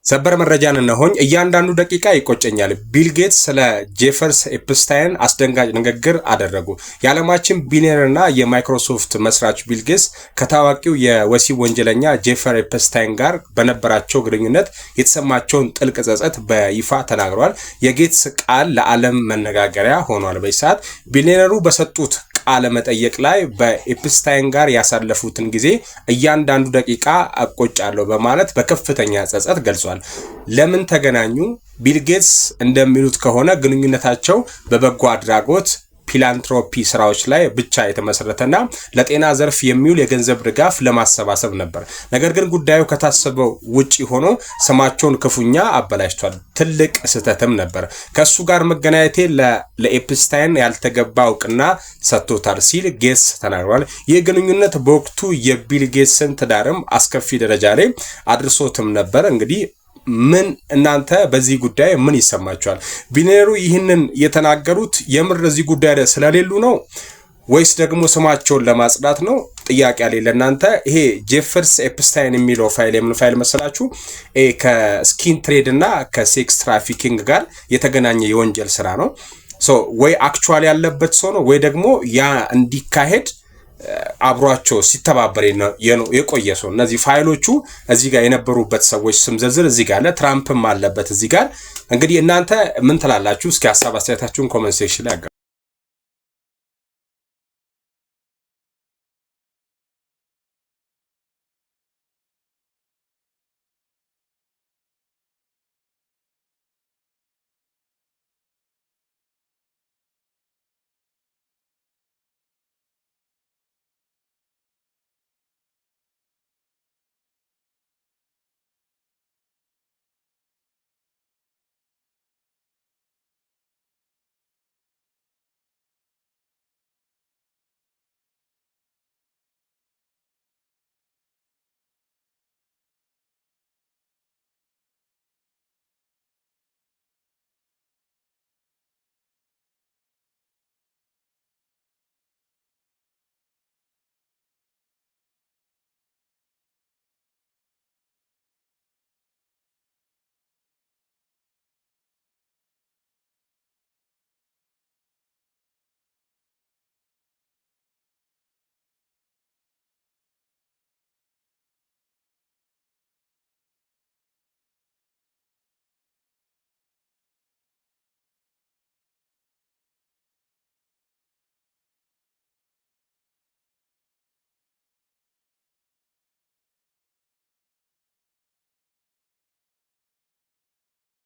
ሰበር መረጃን እነሆኝ። እያንዳንዱ ደቂቃ ይቆጨኛል። ቢል ጌትስ ስለ ጄፈርስ ኤፕስታይን አስደንጋጭ ንግግር አደረጉ። የዓለማችን ቢሊዮነርና የማይክሮሶፍት መስራች ቢል ጌትስ ከታዋቂው የወሲብ ወንጀለኛ ጄፈር ኤፕስታይን ጋር በነበራቸው ግንኙነት የተሰማቸውን ጥልቅ ጸጸት በይፋ ተናግረዋል። የጌትስ ቃል ለዓለም መነጋገሪያ ሆኗል። በዚህ ሰዓት ቢሊዮነሩ በሰጡት ቃለ መጠየቅ ላይ በኤፕስታይን ጋር ያሳለፉትን ጊዜ እያንዳንዱ ደቂቃ አቆጫለሁ በማለት በከፍተኛ ጸጸት ገልጿል። ለምን ተገናኙ? ቢል ጌትስ እንደሚሉት ከሆነ ግንኙነታቸው በበጎ አድራጎት ፊላንትሮፒ ስራዎች ላይ ብቻ የተመሰረተና ለጤና ዘርፍ የሚውል የገንዘብ ድጋፍ ለማሰባሰብ ነበር። ነገር ግን ጉዳዩ ከታሰበው ውጪ ሆኖ ስማቸውን ክፉኛ አበላሽቷል። ትልቅ ስህተትም ነበር። ከሱ ጋር መገናኘቴ ለኤፕስታይን ያልተገባ እውቅና ሰጥቶታል ሲል ጌትስ ተናግሯል። ይህ ግንኙነት በወቅቱ የቢል ጌትስን ትዳርም አስከፊ ደረጃ ላይ አድርሶትም ነበር። እንግዲህ ምን እናንተ በዚህ ጉዳይ ምን ይሰማችኋል? ቢሊዮነሩ ይህንን የተናገሩት የምር እዚህ ጉዳይ ላይ ስለሌሉ ነው ወይስ ደግሞ ስማቸውን ለማጽዳት ነው? ጥያቄ አለ ለእናንተ። ይሄ ጄፈርስ ኤፕስታይን የሚለው ፋይል የምን ፋይል መሰላችሁ? ከስኪን ትሬድ እና ከሴክስ ትራፊኪንግ ጋር የተገናኘ የወንጀል ስራ ነው። ወይ አክቹዋሊ ያለበት ሰው ነው ወይ ደግሞ ያ እንዲካሄድ አብሯቸው ሲተባበር የቆየ ሰው። እነዚህ ፋይሎቹ እዚህ ጋር የነበሩበት ሰዎች ስም ዝርዝር እዚህ ጋር አለ። ትራምፕም አለበት እዚህ ጋር። እንግዲህ እናንተ ምን ትላላችሁ? እስኪ ሐሳብ አስተያየታችሁን ኮሜንት ሴክሽን ላይ